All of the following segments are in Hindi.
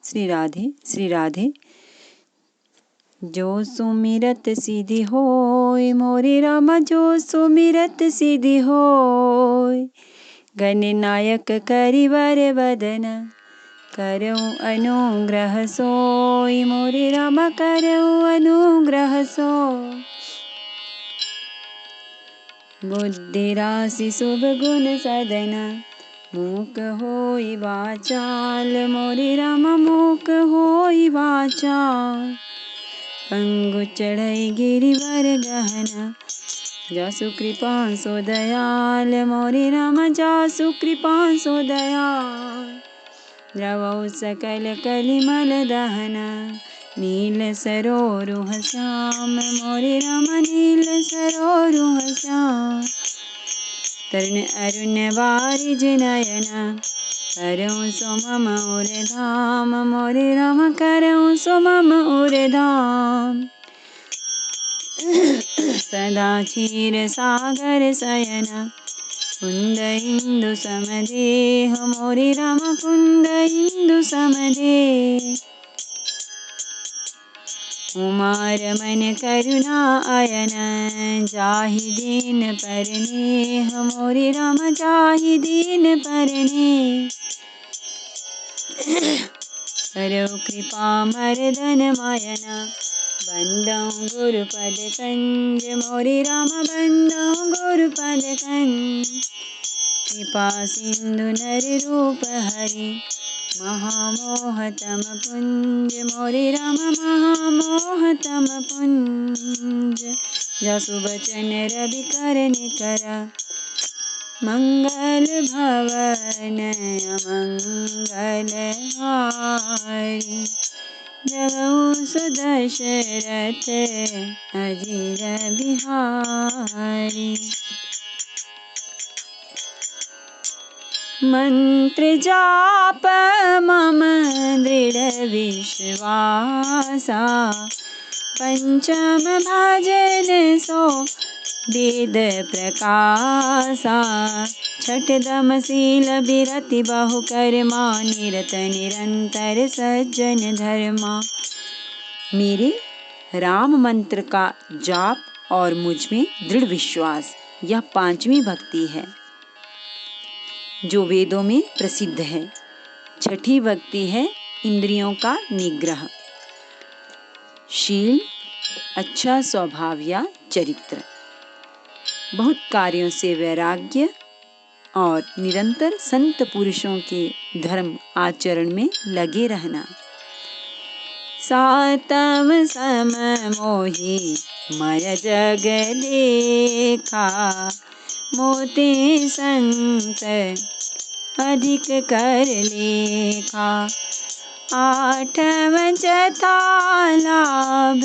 श्री राधे श्री राधे। जो सुमिरत सिद्धि होय मोरे रामा, जो सुमिरत सिद्धि होय। गणनायक करिवर वदन, करऊँ अनुग्रह सोय मोरे रामा, करऊँ अनुग्रह सोय। बुद्धि राशि शुभ गुण सदन, मूक होई वाचाल मोरे रामा, मूक होई वाचाल। पंगु चढ़ई गिरिवर गहन, जासु कृपा सो दयाल मोरे रामा, जासु कृपा सो दयाल। द्रवौ सकल कलिमल दहन, नील सरोरुह श्याम मोरे रामा, नील सरोरुह श्याम। तरुण अरुण वारिज नयन, करऊँ सो मम उर धाम मोरे रामा, करऊँ सो मम उर धाम। सदा क्षीर सागर शयन, कुंद इंदु समदेह मोरे रामा, कुंद इंदु समदेह। उमार मन करुणा अयन, जाहि दीन परनेह मोरे रामा, जाहि दीन परनेह। करऊ कृपा मर्दन मायन, बंदऊँ गुरुपद कंज मोरे रामा, बंदऊँ गुरुपद कंज। कृपा सिंधु नर रूप हरि, महामोहतम पुंज मोरे रामा, महामोहतम पुंज। जसु बचन रवि कर निकर, मंगल भवन अमंगल हारी। जगऊ सुदशरथ अजिर बिहारी। मंत्र जाप मम दृढ़ विश्वासा, पंचम भजन सो वेद प्रकाशा। छठ दम सील बिरति बहु कर्मा, निरत निरंतर सज्जन धर्मा। मेरे राम मंत्र का जाप और मुझ में दृढ़ विश्वास, यह पांचवी भक्ति है जो वेदों में प्रसिद्ध है। छठी भक्ति है इंद्रियों का निग्रह, शील, अच्छा स्वभाव या चरित्र, बहुत कार्यों से वैराग्य और निरंतर संत पुरुषों के धर्म आचरण में लगे रहना। सातम सम मोहि मय जग देखा, मोते संत अधिक कर लेखा। आठम जथा लाभ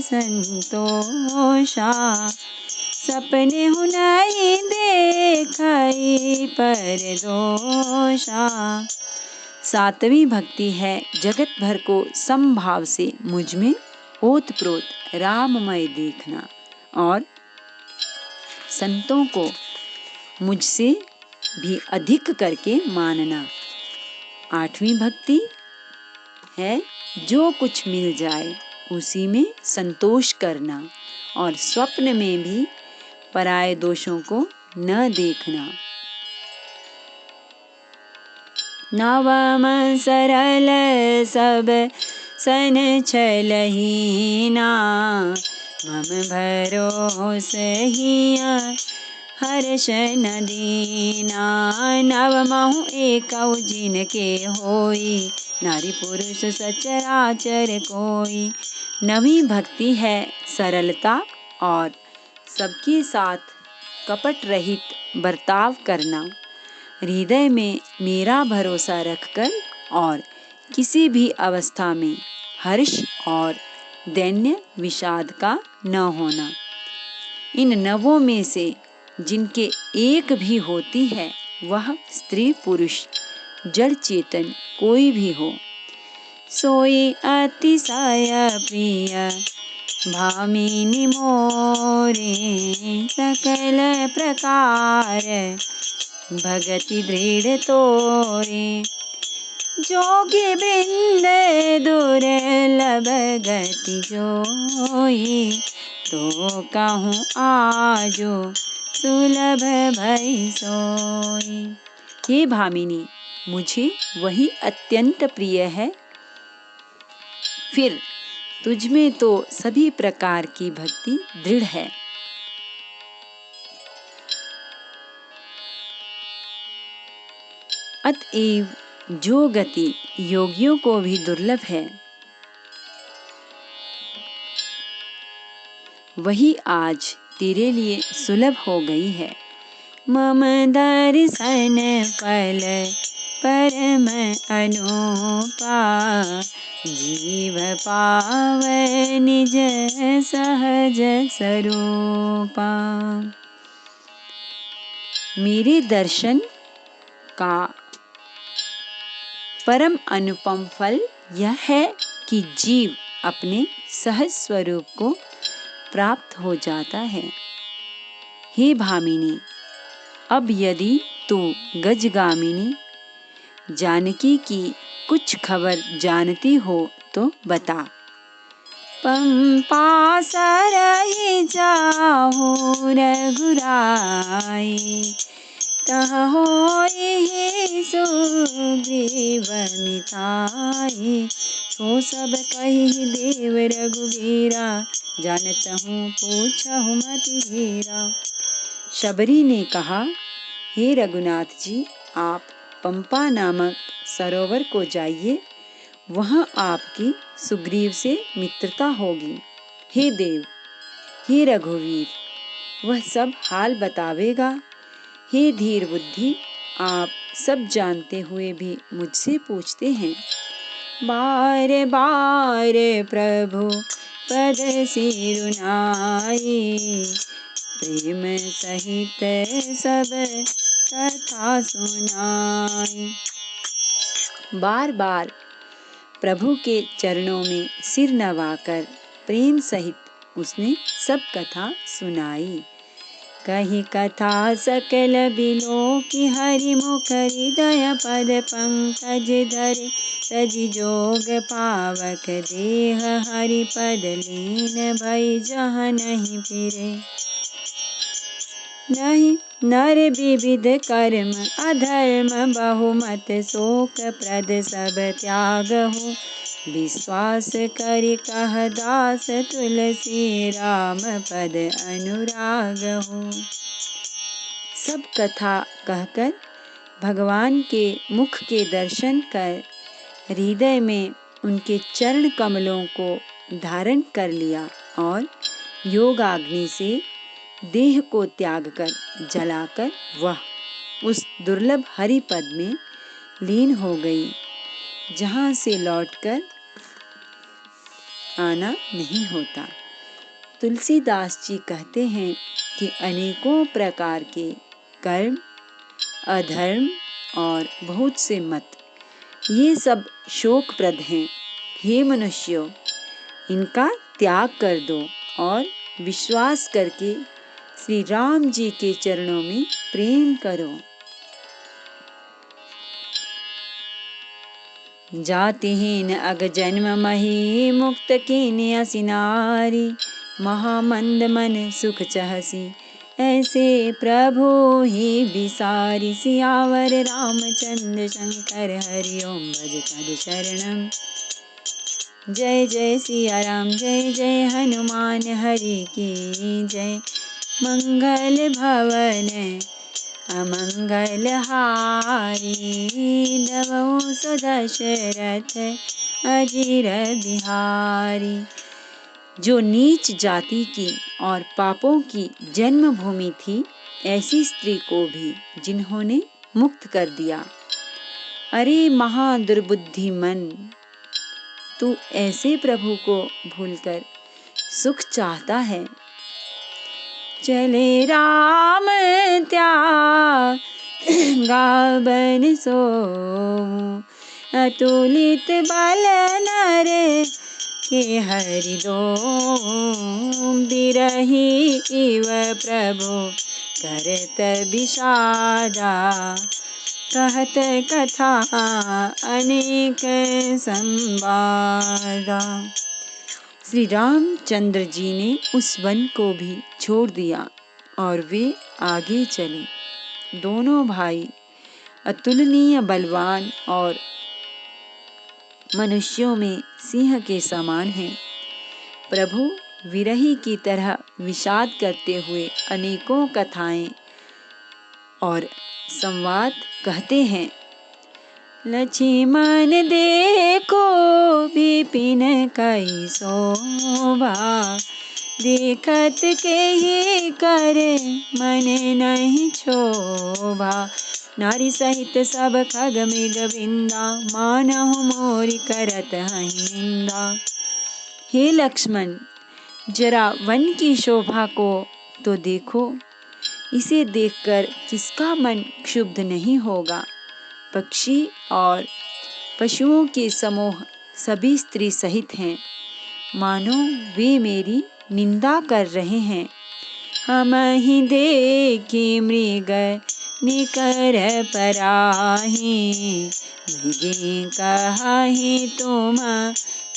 संतोषा, सपने हूँ नहीं देखई पर दोषा। सातवीं भक्ति है जगत भर को समभाव से मुझ में ओत प्रोत राममय देखना और संतों को मुझसे भी अधिक करके मानना। आठवीं भक्ति है जो कुछ मिल जाए उसी में संतोष करना और स्वप्न में भी पराये दोषों को न देखना। नवम सरल सब सन छलहीना, मम भरोस हिया हर्ष न दीना। नवमहु एकौ जिनके होई, नारी पुरुष सचराचर कोई। नवीं भक्ति है सरलता और सबके साथ कपट रहित बर्ताव करना। हृदय में मेरा भरोसा रखकर और किसी भी अवस्था में हर्ष और दैन्य विषाद का न होना। इन नवों में से जिनके एक भी होती है वह स्त्री पुरुष जड़ चेतन कोई भी हो, सोई अतिशय प्रिय भामिनी मोरे। सकल प्रकार भगति दृढ़ तोरे। जोगी वृंद दुर्लभ गति जोई, तो कहूँ आजो सुलभ भई सोई। हे भामिनी, मुझे वही अत्यंत प्रिय है। फिर तुझ में तो सभी प्रकार की भक्ति दृढ़ है। अतएव जो गति योगियों को भी दुर्लभ है, वही आज तेरे लिए सुलभ हो गई है। मम दर्शन फल परम अनुपा, जीव पावै निज सहज स्वरूपा। मेरे दर्शन का परम अनुपम फल यह है कि जीव अपने सहज स्वरूप को प्राप्त हो जाता है। हे भामिनी, अब यदि तू गजगामिनी जानकी की कुछ खबर जानती हो तो बता। पंपा सरहि जाहु रघुराई, तह होई सुग्रीव मिताई। सो सब कहि देव रघुबीरा, जानत हूँ पूछहु मति धीरा। शबरी ने कहा, हे रघुनाथ जी, आप पंपा नामक सरोवर को जाइए, वहाँ आपकी सुग्रीव से मित्रता होगी। हे देव, हे रघुवीर, वह सब हाल बतावेगा। हे धीर बुद्धि, आप सब जानते हुए भी मुझसे पूछते हैं। बार बार प्रभु पद सिरुनाई, प्रेम सहित सब कथा सुनाई। बार बार प्रभु के चरणों में सिर नवाकर प्रेम सहित उसने सब कथा सुनाई। कही कथा सकल बिलो की, हरि मुख हृदय पद पंकज धरे। तजि जोग पावक देह, हरि पद लीन भई जहाँ नहीं फिरे। नहीं नर विविध कर्म अधर्म, बहुमत शोक प्रद सब त्यागहु। विश्वास करि कह दास, तुलसी राम पद अनुरागहु। सब कथा कहकर भगवान के मुख के दर्शन कर हृदय में उनके चरण कमलों को धारण कर लिया और योगाग्नि से देह को त्याग कर जलाकर वह उस दुर्लभ हरि पद में लीन हो गई, जहाँ से लौटकर आना नहीं होता। तुलसीदास जी कहते हैं कि अनेकों प्रकार के कर्म, अधर्म और बहुत से मत, ये सब शोकप्रद हैं। हे मनुष्यों, इनका त्याग कर दो और विश्वास करके श्री राम जी के चरणों में प्रेम करो। जातिहीन अग जन्म मही, मुक्त कीन्य असिनारी। महामंद मन सुख चहसी, ऐसे प्रभु ही विसारी। सियावर रामचंद्र शंकर, हरि ओम भज पद शरणम। जय जय सिया राम, जय जय हनुमान, हरि की जय। मंगल भवन अमंगल हारी, दवौ सो दशरथ अजीर बिहारी। जो नीच जाति की और पापों की जन्मभूमि थी, ऐसी स्त्री को भी जिन्होंने मुक्त कर दिया। अरे महा दुर्बुद्धि मन, तू ऐसे प्रभु को भूलकर सुख चाहता है। चले राम त्यागा सो, अतुलित बल नर के हरि दो। बिरही इव प्रभु करत विषादा, कहत कथा अनेक संवादा। श्री रामचंद्र जी ने उस वन को भी छोड़ दिया और वे आगे चले। दोनों भाई अतुलनीय बलवान और मनुष्यों में सिंह के समान हैं। प्रभु विरही की तरह विषाद करते हुए अनेकों कथाएं और संवाद कहते हैं। लक्ष्मण देखो विपिन कई शोभा, देखत के ही करे मन नहीं क्षोभा। नारी सहित सब खग मृग विंदा, मानहु मोरी करत हहि निंदा। हे लक्ष्मण, जरा वन की शोभा को तो देखो, इसे देखकर किसका मन क्षुब्ध नहीं होगा। पक्षी और पशुओं के समूह सभी स्त्री सहित हैं, मानो वे मेरी निंदा कर रहे हैं। हम ही देखी मृग निकर पराही, मृगे कहाहि तुम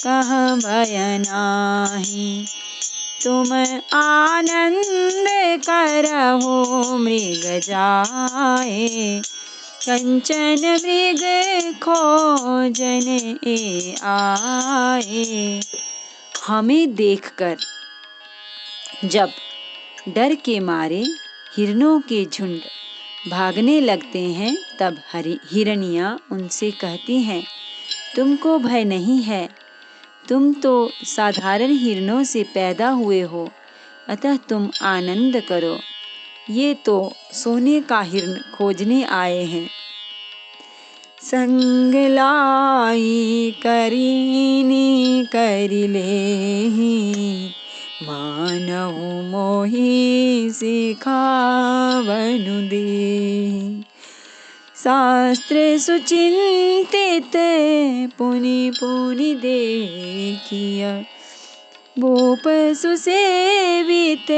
कहाँ भय नाही। तुम आनंद करहु मृग जाए, कंचन मृग खोजन ए आए। हमें देखकर जब डर के मारे हिरणों के झुंड भागने लगते हैं, तब हिरनियां उनसे कहती हैं, तुमको भय नहीं है, तुम तो साधारण हिरणों से पैदा हुए हो, अतः तुम आनंद करो। ये तो सोने का हिरण खोजने आए हैं। संग लाई करीनी करि लेहि, मानहु मोहि सिखावनु देहि। शास्त्र सुचिंतित पुनि पुनि देखिया, भूप सुसेवित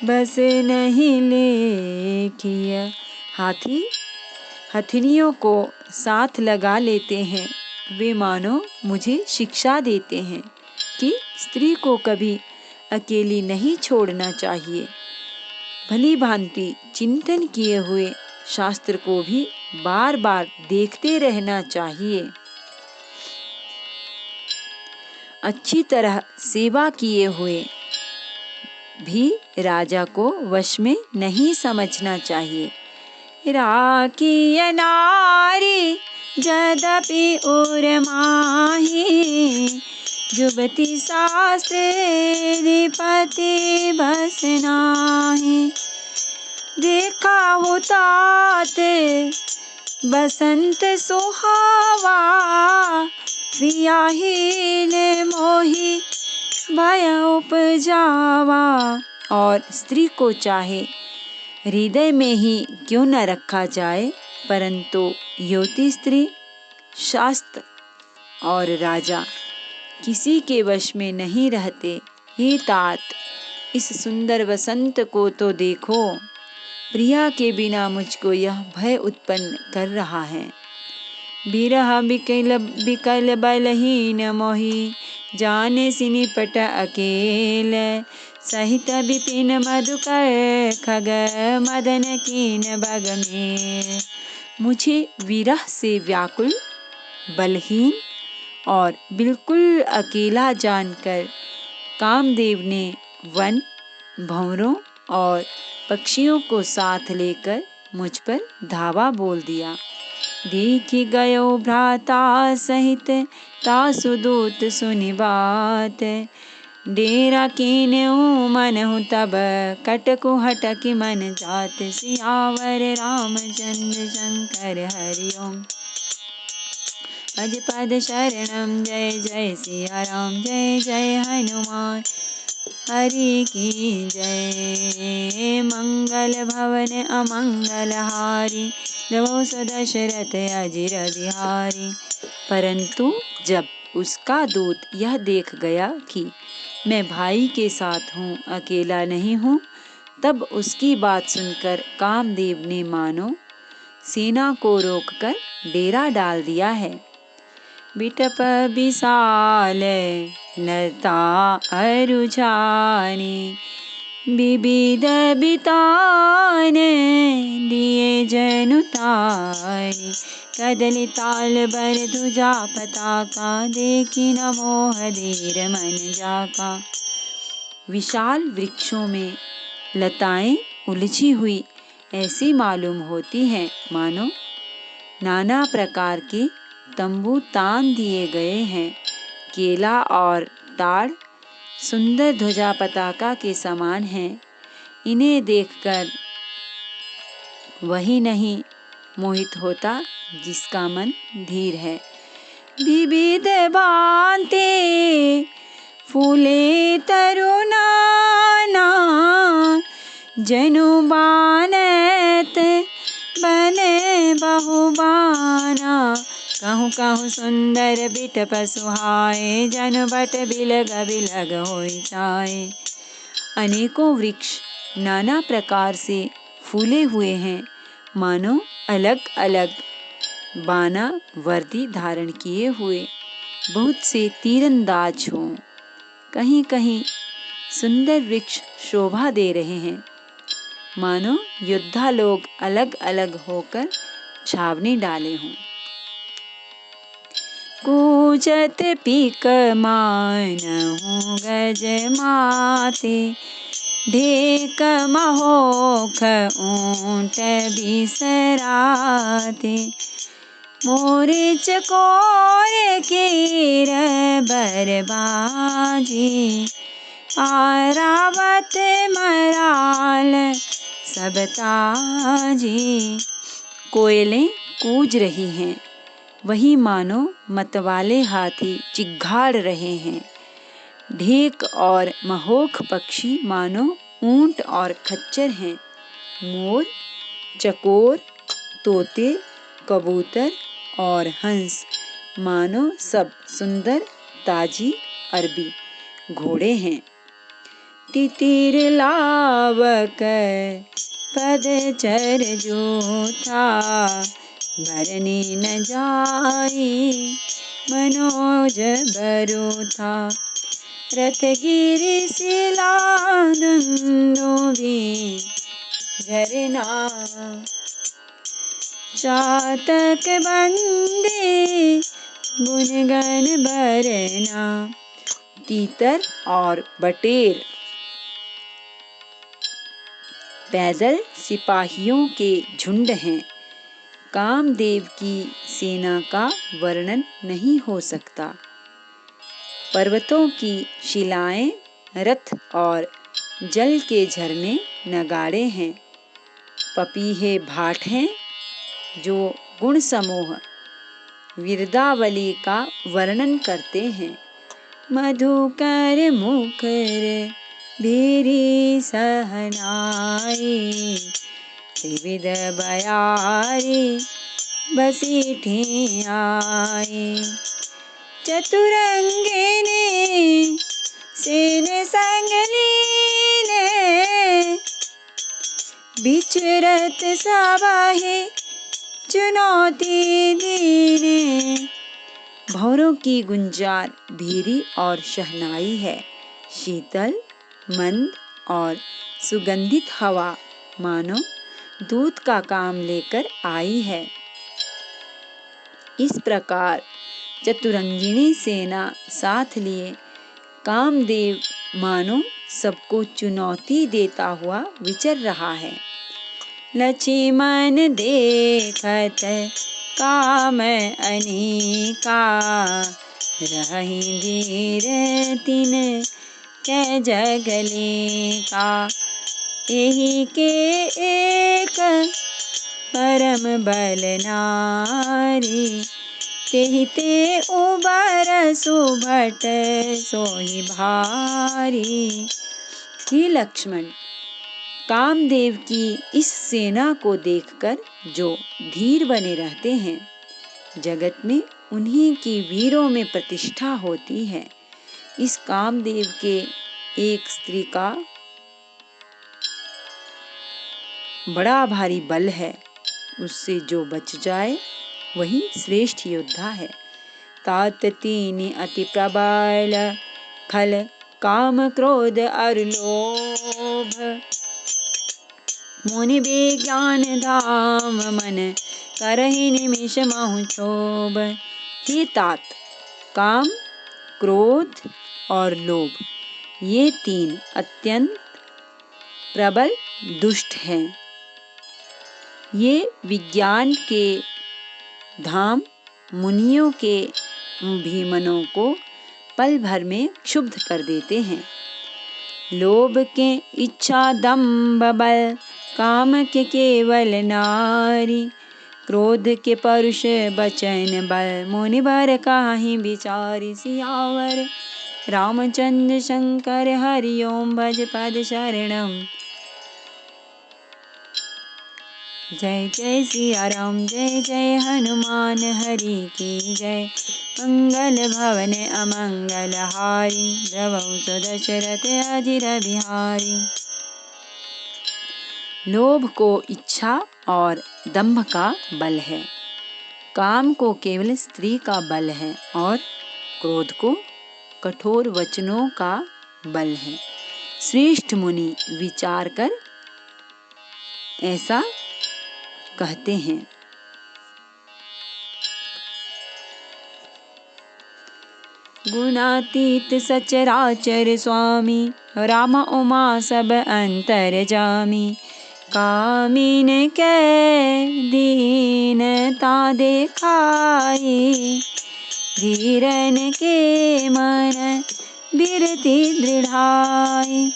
बस नहीं लेखिया। हाथी हथनियों को साथ लगा लेते हैं। वे मानो मुझे शिक्षा देते हैं कि स्त्री को कभी अकेली नहीं छोड़ना चाहिए। भली भांति चिंतन किए हुए शास्त्र को भी बार बार देखते रहना चाहिए। अच्छी तरह सेवा किए हुए भी राजा को वश में नहीं समझना चाहिए। राखी नारी यद्यपि उर माही, जुबती शास्त्र पति बस नाही। देखा हो तात बसंत सुहावा, प्रियाहीन मोहि भय उपजावा। और स्त्री को चाहे हृदय में ही क्यों न रखा जाए, परंतु युवती स्त्री, शास्त्र और राजा किसी के वश में नहीं रहते। हे तात, इस सुंदर वसंत को तो देखो, प्रिया के बिना मुझको यह भय उत्पन्न कर रहा है। बिरह बिकल बलहीन मोहि, जाने सिनि पट अकेल। सहित विपिन मधुकर खग, मदन कीन बग में। मुझे विरह से व्याकुल, बलहीन और बिल्कुल अकेला जानकर कामदेव ने वन, भंवरों और पक्षियों को साथ लेकर मुझ पर धावा बोल दिया। देखि गयो भ्राता सहित तासु दूत सुनि बात, डेरा कीन्हु मनहु तब कटकु हटकि मन जात। सियावर रामचंद्र शंकर हरि ओम। अज पद शरणम जय जय सिया राम, जय जय हनुमान हरि की जय। मंगल भवन अमंगल हारी, जबो दशरथ अजिर बिहारी। परंतु जब उसका दूत यह देख गया कि मैं भाई के साथ हूँ, अकेला नहीं हूँ, तब उसकी बात सुनकर कामदेव ने मानो सेना को रोककर डेरा डाल दिया है। बिटप विशाल लता अरु जाने, विविध बितान दिए जनु ताने। कदली ताल बर ध्वजा पताका, देखी न मोह धीर मन जाका। विशाल वृक्षों में लताएं उलझी हुई ऐसी मालूम होती हैं मानो नाना प्रकार के तंबू तान दिए गए हैं। केला और ताड़ सुंदर ध्वजा पताका के समान हैं। इन्हें देखकर वही नहीं मोहित होता जिसका मन धीर है। विविध भांति फूले तरुनाना, जनु बानत बने बहुबाना। कहूँ कहूँ सुंदर बिटप सुहाए, जनु बट बिलग बिलग होई जाए। अनेकों वृक्ष नाना प्रकार से फूले हुए हैं, मानो अलग अलग बाना वर्दी धारण किए हुए बहुत से तीरंदाज हों। कहीं कहीं सुंदर वृक्ष शोभा दे रहे हैं, मानो योद्धा लोग अलग अलग होकर छावनी डाले हों। कूजत पीक मानहु गज माते, ढेक महोख ऊंट बिसराते। मोरे चकोर केर बरबाजी, आरावत मराल सब ताजी। कोयलें कूज रही हैं, वही मानो मतवाले हाथी चिघाड़ रहे हैं। ढेक और महोख पक्षी मानो ऊंट और खच्चर हैं। मोर, चकोर, तोते, कबूतर और हंस मानो सब सुंदर ताजी अरबी घोड़े हैं। तितिर लावक पद चर जूथा, भरने न जाई मनोज बरूथा। रथगिरि शिला दुंदुभी झरना, चातक बंदे गुणगन बरना। तीतर और बटेर पैदल सिपाहियों के झुंड हैं। कामदेव की सेना का वर्णन नहीं हो सकता। पर्वतों की शिलाएं, रथ और जल के झरने नगाड़े हैं। पपीहे भाट हैं जो गुण समूह विरदावली का वर्णन करते हैं। मधुकर मुखर भीरी सहनाई, त्रिविध बयारी बसीठी आई। चतुरंगिनी सेन संग लीने, बिचरत सबाहे चुनौती दीने। भौरों की गुंजार भीरी और शहनाई है। शीतल, मंद और सुगंधित हवा मानो दूत का काम लेकर आई है। इस प्रकार चतुरंगिणी सेना साथ लिए कामदेव मानो सबको चुनौती देता हुआ विचर रहा है। लक्ष्मण देखत काम अनेका, रही धीर तिन कै जगले का। एही के एक परम बल नारी, तेहि ते उबर सुभट सोहि भारी। हे लक्ष्मण, कामदेव की इस सेना को देखकर जो धीर बने रहते हैं, जगत में उन्हीं की वीरों में प्रतिष्ठा होती है। इस कामदेव के एक स्त्री का बड़ा भारी बल है, उससे जो बच जाए वही श्रेष्ठ योद्धा है। तात तीन अति प्रबल खल काम क्रोध और लोभ, मुनि विज्ञान धाम मन करहि निमिष महु क्षोभ। हे तात, काम, क्रोध और लोभ, ये तीन अत्यंत प्रबल दुष्ट हैं। ये विज्ञान के धाम, मुनियों के भी मनों को पल भर में क्षुब्ध कर देते हैं। लोभ के इच्छा दंभ बल, काम के केवल नारी, क्रोध के परुष बचन बल, मुनि बर काहि विचारि। सियावर रामचंद्र शंकर हरि ओम, भज पद शरणम। जय जय सिया राम, जय जय हनुमान हरि की जय। मंगल भवन अमंगल हारी, द्रवहु सो दशरथ अजिर बिहारी। लोभ को इच्छा और दंभ का बल है, काम को केवल स्त्री का बल है और क्रोध को कठोर वचनों का बल है। श्रेष्ठ मुनि विचार कर ऐसा कहते हैं। गुणातीत सचराचर स्वामी, राम उमा सब अंतर जामी। कामिन के दीनता देखाई, धीरन के मन बिरति दृढ़ाई।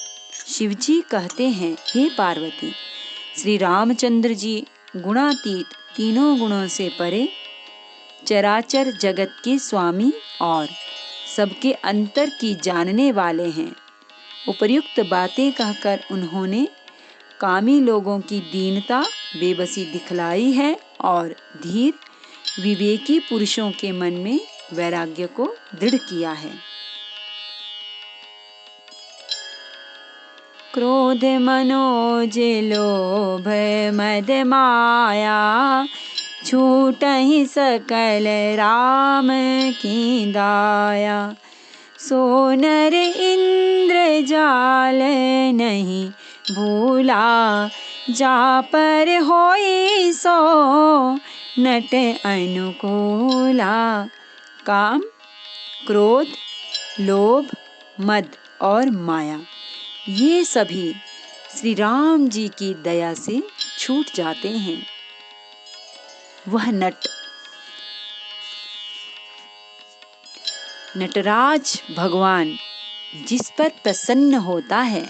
शिवजी कहते हैं, हे पार्वती, श्री रामचंद्र जी गुणातीत, तीनों गुणों से परे, चराचर जगत के स्वामी और सबके अंतर की जानने वाले हैं। उपर्युक्त बातें कहकर उन्होंने कामी लोगों की दीनता, बेबसी दिखलाई है और धीर विवेकी पुरुषों के मन में वैराग्य को दृढ़ किया है। क्रोध मनोज लोभ मद माया, छूटहि सकल राम की दाया। सो नर इंद्र जाल नहीं भूला, जा पर होई सो नट अनुकूला। काम, क्रोध, लोभ, मद और माया, ये सभी श्री राम जी की दया से छूट जाते हैं। वह नटराज भगवान जिस पर प्रसन्न होता है,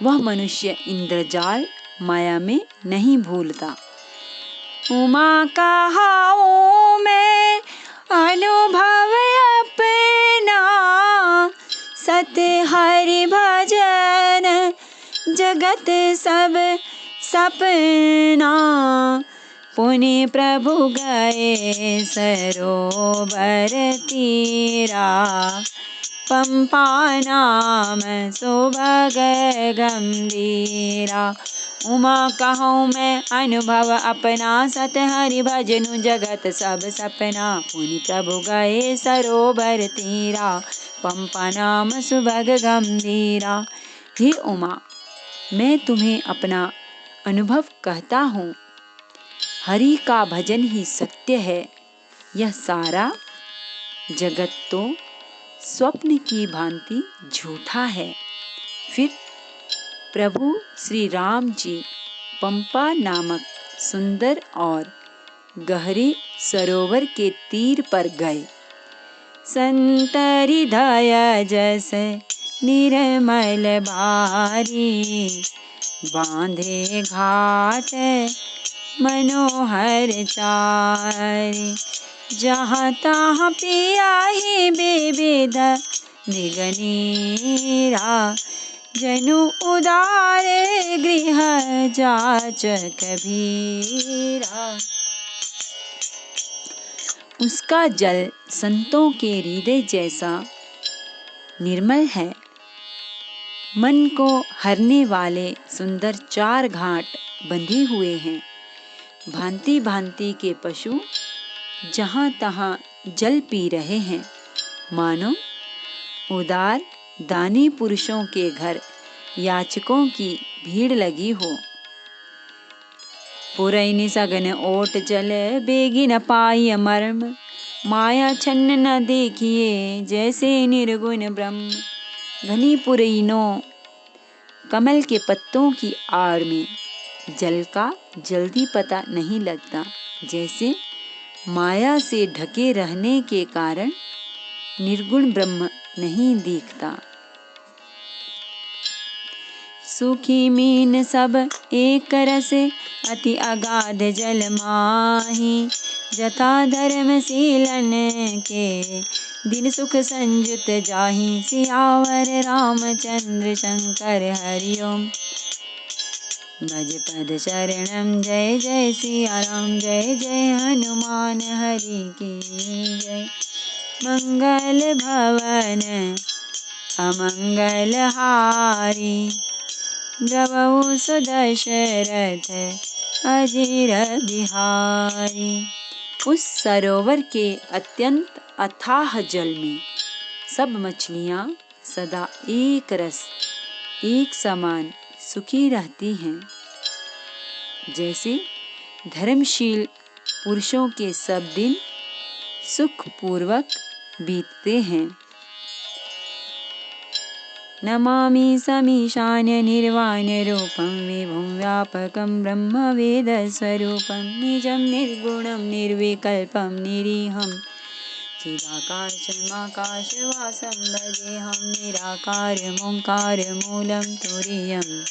वह मनुष्य इंद्रजाल माया में नहीं भूलता। उमा कहाऊं मैं अनुभव अपना, सत हरि भजन जगत सब सपना। पुनि प्रभु गए सरोवर तीरा, पंपा नाम सुभग गंभीरा। उमा कहूँ मैं अनुभव अपना, सत हरि भजनु जगत सब सपना। पुनि प्रभु गए सरोवर तीरा, पंपा नाम सुभग गंभीरा। हे उमा, मैं तुम्हें अपना अनुभव कहता हूँ। हरि का भजन ही सत्य है। यह सारा जगत तो स्वप्न की भांति झूठा है। फिर प्रभु श्री राम जी पंपा नामक सुंदर और गहरे सरोवर के तीर पर गए। संत हृदय जस निर्मल बारी, बांधे घाट मनोहर चारि। जहाँ तहाँ पियाही विविध निगनीरा, जनु उदार गृह जाचक भीरा। उसका जल संतों के हृदय जैसा निर्मल है। मन को हरने वाले सुंदर चार घाट बंधे हुए हैं। भांति भांति के पशु जहाँ तहाँ जल पी रहे हैं, मानो उदार दानी पुरुषों के घर याचकों की भीड़ लगी हो। पुरैनी सघन ओट जल बेगी न पाई मर्म, माया छन्न न देखिए जैसे निर्गुण ब्रह्म। घनी पुरैनों कमल के पत्तों की आड़ में जल का जल्दी पता नहीं लगता, जैसे माया से ढके रहने के कारण निर्गुण ब्रह्म नहीं दिखता। सुखी मीन सब एक रस अति अगाध जल माही, जथा धर्मशीलन के दिन सुख संयुत जाहि। सियावर रामचंद्र शंकर हरिओम। भज पद शरणम जय जय सिया राम, जय जय हनुमान हरि की जय। मंगल भवन अमंगल हारी, द्रवहु सुदशरथ अजीर बिहारी। उस सरोवर के अत्यंत अथाह जल में सब मछलियां सदा एक रस एक समान सुखी रहती हैं, जैसे धर्मशील पुरुषों के सब दिन सुखपूर्वक बीतते हैं। नमामि समीशान्य निर्वाण रूपं विभुं व्यापकं ब्रह्म वेद स्वरूपं निजं निर्गुणं निर्विकल्पं निरीहं चिदाकाशमाकाशवासं भजेऽहं निराकारमोङ्कारमूलं तुरीयम्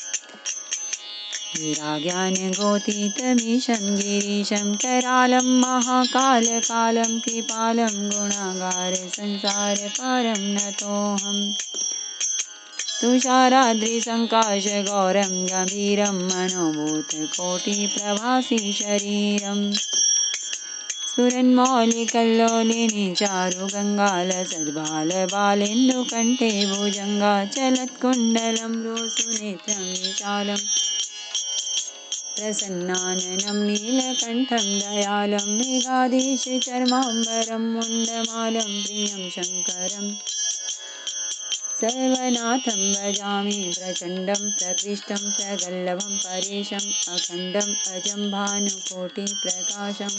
वीराज्ञानगोतीतमीशं गिरीशं करालं महाकालकालं कृपालं गुणागार संसारपारं नतोऽहम्। तुषाराद्रिसङ्काशगौरं गम्भीरं मनोभूतकोटिप्रभासी शरीरं स्फुरन्मौलिकल्लोलिनी चारुगङ्गालसद्बालबालेन्दुकण्ठे भुजङ्गाचलत्कुण्डलं रोसुनेत्रं विशालं प्रसन्नाननं नीलकण्ठं दयालं मृगाधीशचर्माम्बरं मुण्डमालं प्रियं शङ्करम् सर्वनाथं भजामि प्रचण्डं प्रकृष्टं प्रगल्भं परेशम् अखण्डम् अजं भानुकोटिप्रकाशं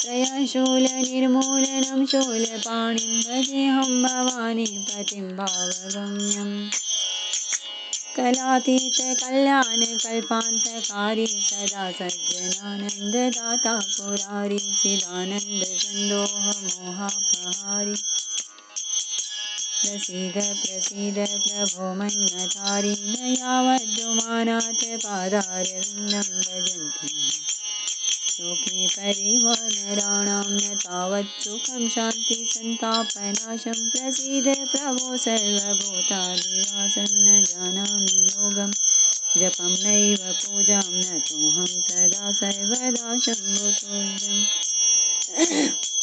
त्रयशूलनिर्मूलनं शूलपाणिं भजेऽहं भवानी पतिं भावगम्यम्। कलातीतकल्याणकल्पान्तकारी सदा सज्जनानन्ददाता पुरारी चिदानन्दसन्दोहमोहापहारी प्रसीद प्रसीद प्रभो मन्मथारी न यावद्दुमानाथ पादारविन्दं भजन्ति लोके परिवानराणां न तावत् सुखं शान्ति सन्तापनाशं प्रसीद प्रभो सर्वभूतादिवासं न जानामि योगं जपं नैव पूजां नतोऽहं सदा सर्वदा शम्भुतुल्यम्।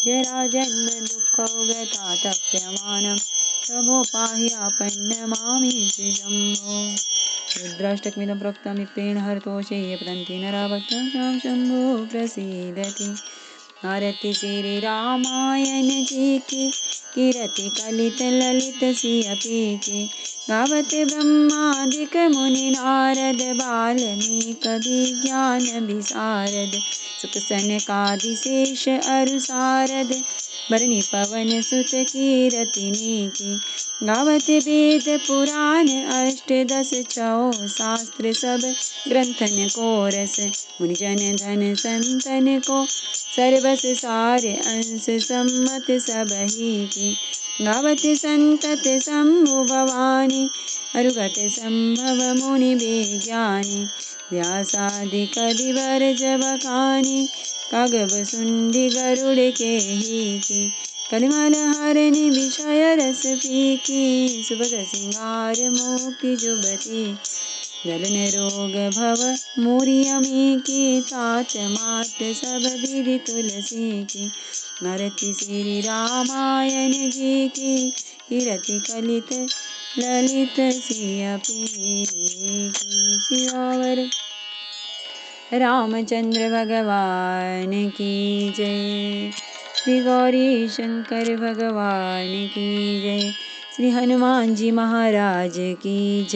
जराजन्म दुःखौगतातप्यमानं प्रभो पाह्यापन्नमामि श्रीशम्भो। रुद्राष्टकमिदं प्रोक्तं विप्रेण हरतोषे ये पतन्ति नरा भक्तं शां शम्भो प्रसीदति। आरती श्री रामायण जी की कीरति कलित ललित सिय पी की, गावत ब्रह्मादिक मुनि नारद बाल्मीक विज्ञान विशारद सुख सनकादि शेष अरु सारद बरनी पवन सुत कीरतिनी की, गावत वेद पुराण अष्टदश छौ शास्त्र सब ग्रंथन को रस मुनिजन धन संतन को सर्वस सार अंश सम्मत सबही की, गावत संतत शंभु भवानी अरुगत संभव मुनि विज्ञानी व्यासादि कविवर जबखानी कागब सुंडी गरुड़ के ही की, कलिमल हरनि विषय रस फीकी सुभग सिंगार मुक्ति जुबती गलन रोग भव मूरियमी की तात मात सब विधि तुलसी की, आरती श्री रामायण जी की कीरति कलित ललित सियापति की सियावर रामचंद्र भगवान की जय। श्री गौरी शंकर भगवान की जय। श्री हनुमान जी महाराज की जय।